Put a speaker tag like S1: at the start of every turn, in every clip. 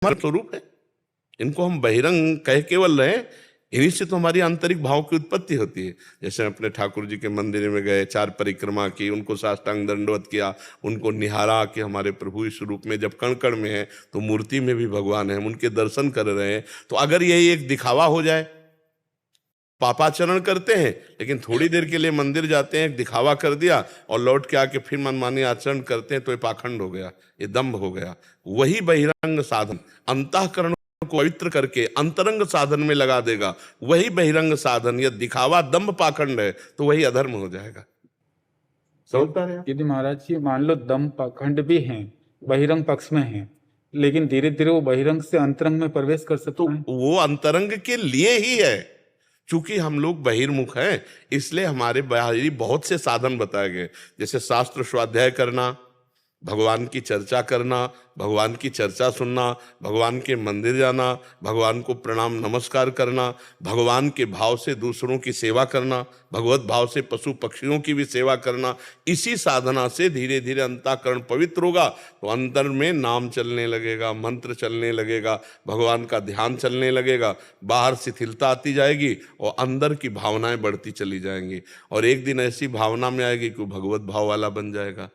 S1: हमारा स्वरूप है। इनको हम बहिरंग कह केवल रहे, इन्हीं से तो हमारी आंतरिक भाव की उत्पत्ति होती है। जैसे अपने ठाकुर जी के मंदिर में गए, 4 परिक्रमा की, उनको साष्टांग दंडवत किया, उनको निहारा कि हमारे प्रभु इस रूप में जब कण कण में है तो मूर्ति में भी भगवान है, हम उनके दर्शन कर रहे हैं। तो अगर यही एक दिखावा हो जाए, पापाचरण करते हैं लेकिन थोड़ी देर के लिए मंदिर जाते हैं, एक दिखावा कर दिया और लौट के आके फिर मनमानी आचरण करते हैं, तो ये पाखंड हो गया, ये दंभ हो गया। वही बहिरंग साधन अंतःकरण को पवित्र करके अंतरंग साधन में लगा देगा, वही बहिरंग साधन, यह दिखावा दंभ पाखंड है तो वही अधर्म हो जाएगा। समझ पा रहे हैं?
S2: यदि महाराज जी मान लो दम पाखंड भी हैं, बहिरंग पक्ष में हैं, लेकिन धीरे धीरे वो बहिरंग से अंतरंग में प्रवेश कर सकते
S1: तो
S2: हैं।
S1: वो अंतरंग के लिए ही है। चूंकि हम लोग बहिर्मुख हैं, इसलिए हमारे बाहरी बहुत से साधन बताए गए, जैसे शास्त्र स्वाध्याय करना, भगवान की चर्चा करना, भगवान की चर्चा सुनना, भगवान के मंदिर जाना, भगवान को प्रणाम नमस्कार करना, भगवान के भाव से दूसरों की सेवा करना, भगवत भाव से पशु पक्षियों की भी सेवा करना। इसी साधना से धीरे धीरे अंतःकरण पवित्र होगा तो अंतर में नाम चलने लगेगा, मंत्र चलने लगेगा, भगवान का ध्यान चलने लगेगा, बाहर शिथिलता आती जाएगी और अंदर की भावनाएं बढ़ती चली जाएंगी। और एक दिन ऐसी भावना में आएगी कि वो भगवत भाव वाला बन जाएगा।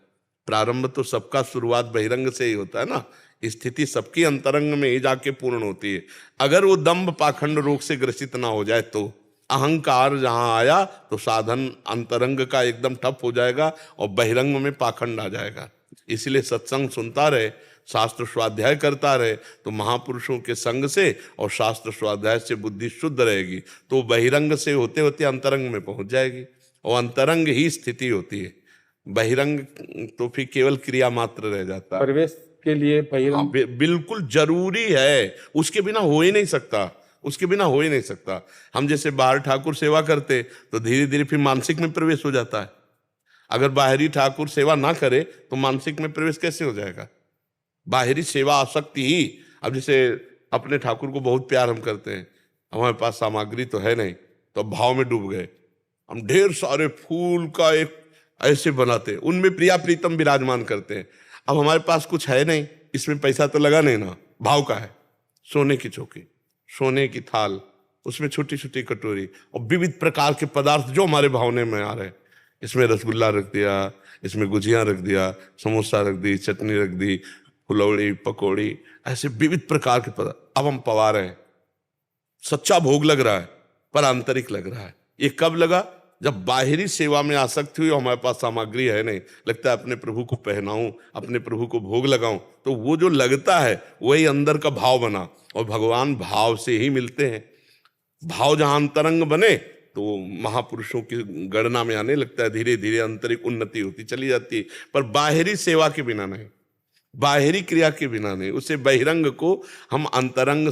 S1: प्रारंभ तो सबका शुरुआत बहिरंग से ही होता है ना, स्थिति सबकी अंतरंग में ही जाके पूर्ण होती है। अगर वो दंभ पाखंड रोग से ग्रसित ना हो जाए तो अहंकार जहां आया तो साधन अंतरंग का एकदम ठप हो जाएगा और बहिरंग में पाखंड आ जाएगा। इसलिए सत्संग सुनता रहे, शास्त्र स्वाध्याय करता रहे, तो महापुरुषों के संग से और शास्त्र स्वाध्याय से बुद्धि शुद्ध रहेगी, तो बहिरंग से होते होते अंतरंग में पहुंच जाएगी और अंतरंग ही स्थिति होती है। बहिरंग तो फिर केवल क्रिया मात्र रह जाता है।
S2: प्रवेश के लिए बहिरंग
S1: बिल्कुल जरूरी है, उसके बिना हो ही नहीं सकता, उसके बिना हो ही नहीं सकता। हम जैसे बाहर ठाकुर सेवा करते तो धीरे धीरे फिर मानसिक में प्रवेश हो जाता है। अगर बाहरी ठाकुर सेवा ना करे तो मानसिक में प्रवेश कैसे हो जाएगा? बाहरी सेवा आसक्ति ही। अब जैसे अपने ठाकुर को बहुत प्यार हम करते हैं, हमारे पास सामग्री तो है नहीं, तो भाव में डूब गए, हम ढेर सारे फूल का एक ऐसे बनाते हैं, उनमें प्रिया प्रीतम विराजमान करते हैं। अब हमारे पास कुछ है नहीं, इसमें पैसा तो लगा नहीं ना, भाव का है, सोने की चौकी, सोने की थाल, उसमें छोटी छोटी कटोरी और विविध प्रकार के पदार्थ जो हमारे भावने में आ रहे हैं। इसमें रसगुल्ला रख दिया, इसमें गुजिया रख दिया, समोसा रख दी, चटनी रख दी, फुलौड़ी, पकौड़ी, ऐसे विविध प्रकार के पदार्थ अब हम पवा रहे हैं। सच्चा भोग लग रहा है पर आंतरिक लग रहा है। ये कब लगा? जब बाहरी सेवा में आसक्ति हुई और हमारे पास सामग्री है नहीं, लगता है अपने प्रभु को पहनाऊं, अपने प्रभु को भोग लगाऊं, तो वो जो लगता है वही अंदर का भाव बना। और भगवान भाव से ही मिलते हैं। भाव जहां अंतरंग बने तो महापुरुषों की गणना में आने लगता है, धीरे धीरे आंतरिक उन्नति होती चली जाती है। पर बाहरी सेवा के बिना नहीं, बाहरी क्रिया के बिना नहीं। उसे बहिरंग को हम अंतरंग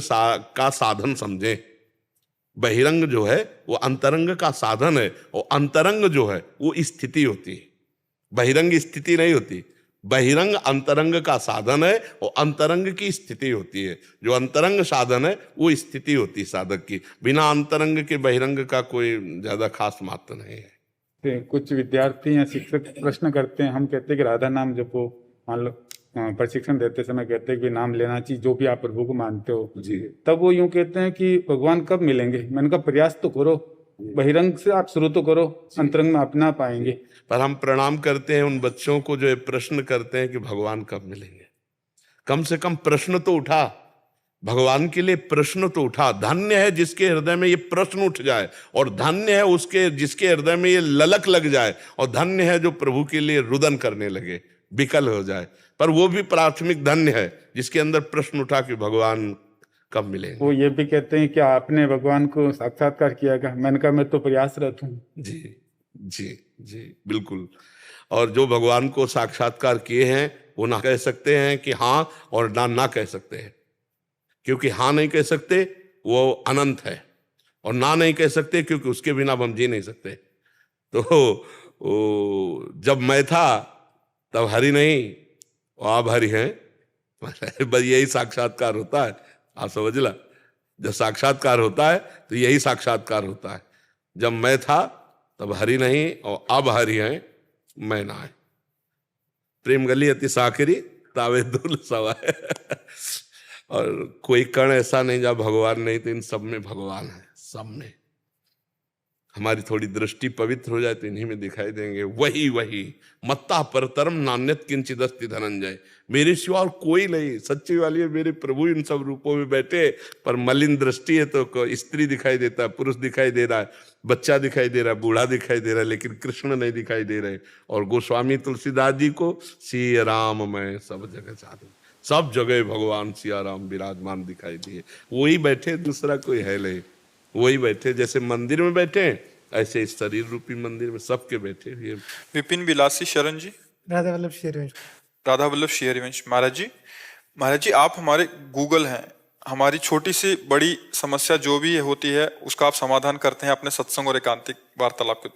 S1: का साधन समझें। बहिरंग जो है वो अंतरंग का साधन है और अंतरंग जो है वो स्थिति होती है, बहिरंग स्थिति नहीं होती। बहिरंग अंतरंग का साधन है और अंतरंग की स्थिति होती है। जो अंतरंग साधन है वो स्थिति होती है साधक की। बिना अंतरंग के बहिरंग का कोई ज्यादा खास महत्व नहीं है।
S2: कुछ विद्यार्थी या शिक्षक प्रश्न करते हैं, हम कहते हैं कि राधा नाम जपो, मान लो प्रशिक्षण देते समय कहते हैं कि नाम लेना चाहिए जो भी आप प्रभु को मानते हो
S1: जी।
S2: तब वो यूं कहते हैं कि भगवान कब मिलेंगे? मैंने कहा प्रयास तो करो, बहिरंग से आप शुरू तो करो, अंतरंग में अपना पाएंगे।
S1: पर हम प्रणाम करते हैं उन बच्चों को जो प्रश्न करते हैं कि भगवान कब मिलेंगे। कम से कम प्रश्न तो उठा, भगवान के लिए प्रश्न तो उठा। धन्य है जिसके हृदय में ये प्रश्न उठ जाए, और धन्य है उसके जिसके हृदय में ये ललक लग जाए, और धन्य है जो प्रभु के लिए रुदन करने लगे, विकल हो जाए। पर वो भी प्राथमिक धन्य है जिसके अंदर प्रश्न उठा कि भगवान कब मिलेंगे।
S2: वो ये भी कहते हैं कि आपने भगवान को साक्षात्कार किया क्या? मैंने कहा मैं तो प्रयासरत हूँ।
S1: जी जी जी बिल्कुल। और जो भगवान को साक्षात्कार किए हैं वो ना कह सकते हैं कि हाँ, और ना कह सकते हैं। क्योंकि हाँ नहीं कह सकते वो अनंत है, और ना नहीं कह सकते क्योंकि उसके बिना हम जी नहीं सकते। तो जब मैं था तब हरि नहीं, आप हरि हैं। बस यही साक्षात्कार होता है, आप समझ ला। जब साक्षात्कार होता है तो यही साक्षात्कार होता है। जब मैं था तब हरि नहीं और अब हरि हैं, मैं ना है। प्रेम गली अति साकरी तावे दुल सवाए। और कोई कण ऐसा नहीं जहाँ भगवान नहीं, तो इन सब में भगवान है, सब में। हमारी थोड़ी दृष्टि पवित्र हो जाए तो इन्हीं में दिखाई देंगे। वही वही मत्ता परतरम नान्यत किंचिदस्ति धनंजय, मेरे सिवा और कोई नहीं। सच्ची वाली है, मेरे प्रभु इन सब रूपों में बैठे, पर मलिन दृष्टि है तो स्त्री दिखाई देता है, पुरुष दिखाई दे रहा है, बच्चा दिखाई दे रहा है, बूढ़ा दिखाई दे रहा है, लेकिन कृष्ण नहीं दिखाई दे रहे। और गोस्वामी तुलसीदास जी को सिया राम मैं सब जगह साधु, सब जगह भगवान सिया राम विराजमान दिखाई दिए। वही बैठे, दूसरा कोई है नहीं। वही बैठे, जैसे मंदिर में बैठे ऐसे इस शरीर रूपी मंदिर में सबके बैठे हुए।
S3: विपिन विलासी शरण जी।
S4: राधा वल्लभ शेरवंश।
S3: राधा वल्लभ शेरवंश। महाराज जी आप हमारे गूगल हैं, हमारी छोटी सी बड़ी समस्या जो भी होती है उसका आप समाधान करते हैं अपने सत्संग और एकांतिक वार्तालाप के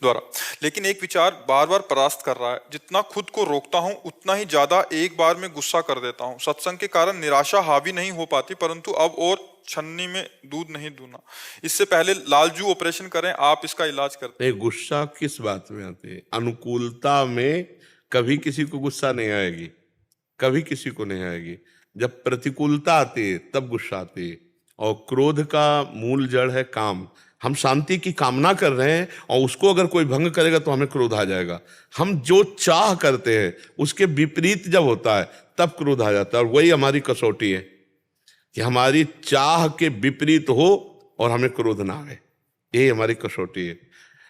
S3: द्वारा, लेकिन एक विचार बार बार परास्त कर रहा है। जितना खुद को रोकता हूं उतना ही ज्यादा एक बार में गुस्सा कर देता हूं। सत्संग के कारण निराशा हावी नहीं हो पाती, परंतु अब और छन्नी में दूध नहीं दूना। इससे पहले लालजू ऑपरेशन करें, आप इसका इलाज करते हैं।
S1: गुस्सा किस बात में आती है? अनुकूलता में कभी किसी को गुस्सा नहीं आएगी, कभी किसी को नहीं आएगी। जब प्रतिकूलता आती है तब गुस्सा आती है। और क्रोध का मूल जड़ है काम। हम शांति की कामना कर रहे हैं और उसको अगर कोई भंग करेगा तो हमें क्रोध आ जाएगा। हम जो चाह करते हैं उसके विपरीत जब होता है तब क्रोध आ जाता है। और वही हमारी कसौटी है कि हमारी चाह के विपरीत हो और हमें क्रोध ना आए। यही हमारी कसौटी है।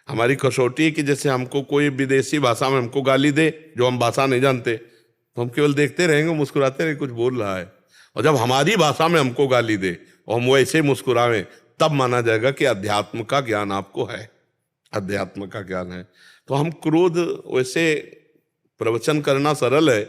S1: हमारी कसौटी है कि जैसे हमको कोई विदेशी भाषा में हमको गाली दे, जो हम भाषा नहीं जानते, तो हम केवल देखते रहेंगे, मुस्कुराते रहेंगे, कुछ बोल रहा है। और जब हमारी भाषा में हमको गाली दे और हम वैसे मुस्कुरावें, तब माना जाएगा कि अध्यात्म का ज्ञान आपको है, अध्यात्म का ज्ञान है। तो हम क्रोध, वैसे प्रवचन करना सरल है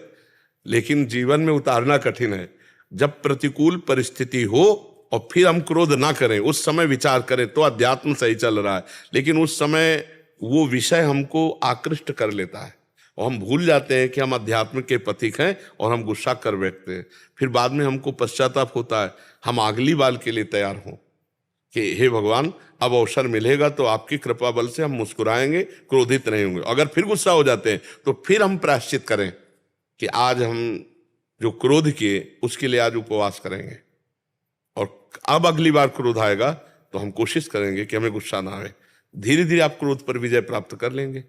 S1: लेकिन जीवन में उतारना कठिन है। जब प्रतिकूल परिस्थिति हो और फिर हम क्रोध ना करें, उस समय विचार करें तो अध्यात्म सही चल रहा है। लेकिन उस समय वो विषय हमको आकृष्ट कर लेता है और हम भूल जाते हैं कि हम अध्यात्म के पथिक हैं और हम गुस्सा कर बैठते हैं। फिर बाद में हमको पश्चाताप होता है। हम अगली बार के लिए तैयार हों कि हे भगवान, अब अवसर मिलेगा तो आपकी कृपा बल से हम मुस्कुराएंगे, क्रोधित नहीं होंगे। अगर फिर गुस्सा हो जाते हैं तो फिर हम प्रायश्चित करें कि आज हम जो क्रोध किए उसके लिए आज उपवास करेंगे, और अब अगली बार क्रोध आएगा तो हम कोशिश करेंगे कि हमें गुस्सा ना आए। धीरे धीरे आप क्रोध पर विजय प्राप्त कर लेंगे।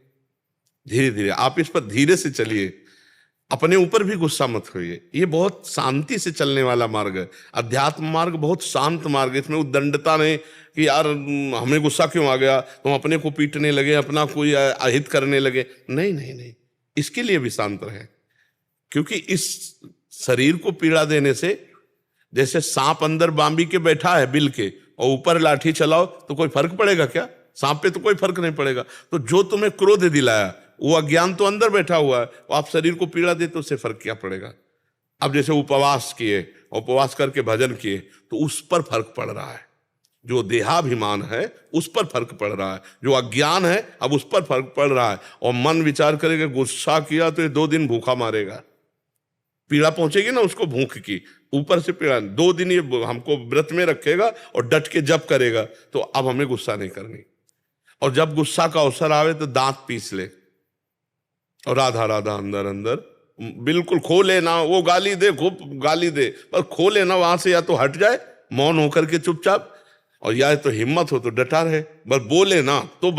S1: धीरे धीरे आप इस पर धीरे से चलिए, अपने ऊपर भी गुस्सा मत होइए। ये बहुत शांति से चलने वाला मार्ग है। अध्यात्म मार्ग बहुत शांत मार्ग है। इसमें उद्दंडता नहीं कि यार हमें गुस्सा क्यों आ गया तो हम अपने को पीटने लगे, अपना कोई अहित करने लगे। नहीं नहीं नहीं, इसके लिए भी शांत रहे। क्योंकि इस शरीर को पीड़ा देने से, जैसे सांप अंदर बांबी के बैठा है बिल के, और ऊपर लाठी चलाओ तो कोई फर्क पड़ेगा क्या? सांप पे तो कोई फर्क नहीं पड़ेगा। तो जो तुम्हें क्रोध दिलाया वो अज्ञान तो अंदर बैठा हुआ है, आप शरीर को पीड़ा देते उससे फर्क क्या पड़ेगा? अब जैसे उपवास किए, उपवास करके भजन किए, तो उस पर फर्क पड़ रहा है। जो देहाभिमान है उस पर फर्क पड़ रहा है, जो अज्ञान है अब उस पर फर्क पड़ रहा है। और मन विचार करेगा गुस्सा किया तो ये 2 दिन भूखा मारेगा, पीड़ा पहुंचेगी ना उसको भूख की, ऊपर से पीड़ा। 2 दिन ये हमको व्रत में रखेगा और डट के जप करेगा, तो अब हमें गुस्सा नहीं करनी। और जब गुस्सा का अवसर आवे तो दांत पीस ले और राधा राधा अंदर अंदर बिल्कुल खोले ना। वो गाली दे, खूब गाली दे, पर खोले ना वहां से। या तो हट जाए मौन होकर के चुपचाप, और या तो हिम्मत हो तो डटा रहे, बस बोले ना तो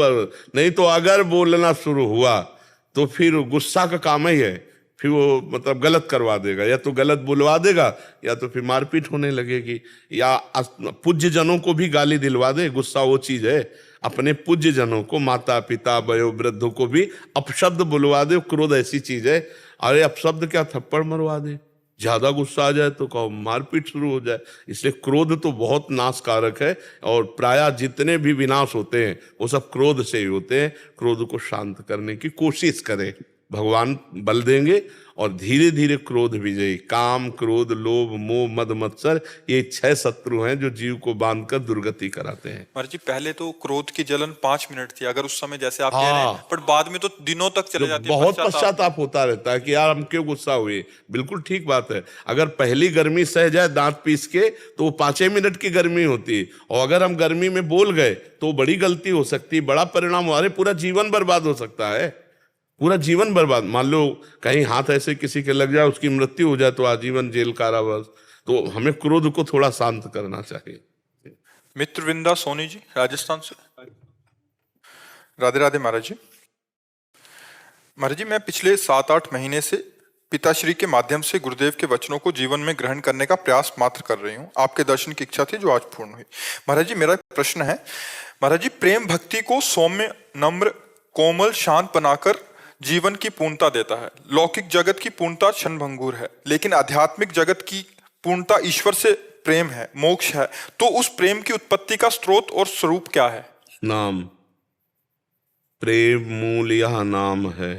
S1: नहीं तो अगर बोलना शुरू हुआ तो फिर गुस्सा का काम ही है। फिर वो मतलब गलत करवा देगा, या तो गलत बुलवा देगा या तो फिर मारपीट होने लगेगी। या पूज्य जनों को भी गाली दिलवा दे। गुस्सा वो चीज है, अपने पूज्य जनों को, माता पिता वयो वृद्धों को भी अपशब्द बुलवा दे। क्रोध ऐसी चीज है, अरे अपशब्द क्या, थप्पड़ मरवा दे। ज्यादा गुस्सा आ जाए तो कहो मारपीट शुरू हो जाए। इसलिए क्रोध तो बहुत नाशकारक है, और प्रायः जितने भी विनाश होते हैं वो सब क्रोध से ही होते हैं। क्रोध को शांत करने की कोशिश करें, भगवान बल देंगे। और धीरे धीरे क्रोध विजयी, काम क्रोध लोभ मोह मद मत्सर, ये 6 शत्रु हैं जो जीव को बांधकर दुर्गति कराते हैं।
S3: महाराज जी पहले तो क्रोध की जलन 5 मिनट थी, अगर उस समय जैसे आप कह रहे हैं, पर बाद में तो दिनों तक चले जाती है।
S1: बहुत पश्चाताप होता रहता है कि यार हम क्यों गुस्सा हुए। बिल्कुल ठीक बात है। अगर पहली गर्मी सह जाए दांत पीस के तो वो 5 मिनट की गर्मी होती है, और अगर हम गर्मी में बोल गए तो बड़ी गलती हो सकती है, बड़ा परिणाम, अरे पूरा जीवन बर्बाद हो सकता है, पूरा जीवन बर्बाद। मान लो कहीं हाथ ऐसे किसी के लग जाए, उसकी मृत्यु हो जाए तो आजीवन जेल कारावास। तो हमें क्रोध को थोड़ा शांत करना चाहिए।
S3: मित्रविंदा सोनी जी राजस्थान से। राधे राधे महाराज जी। महाराज जी, मैं पिछले 7-8 महीने से पिताश्री के माध्यम से गुरुदेव के वचनों को जीवन में ग्रहण करने का प्रयास मात्र कर रही हूँ। आपके दर्शन की इच्छा थी जो आज पूर्ण हुई। महाराज जी, मेरा प्रश्न है, महाराज जी, प्रेम भक्ति को सौम्य, नम्र, कोमल, शांत बनाकर जीवन की पूर्णता देता है। लौकिक जगत की पूर्णता क्षणभंगुर है, लेकिन आध्यात्मिक जगत की पूर्णता ईश्वर से प्रेम है, मोक्ष है। तो उस प्रेम की उत्पत्ति का स्रोत और स्वरूप क्या है?
S1: नाम। प्रेम मूल यह नाम है।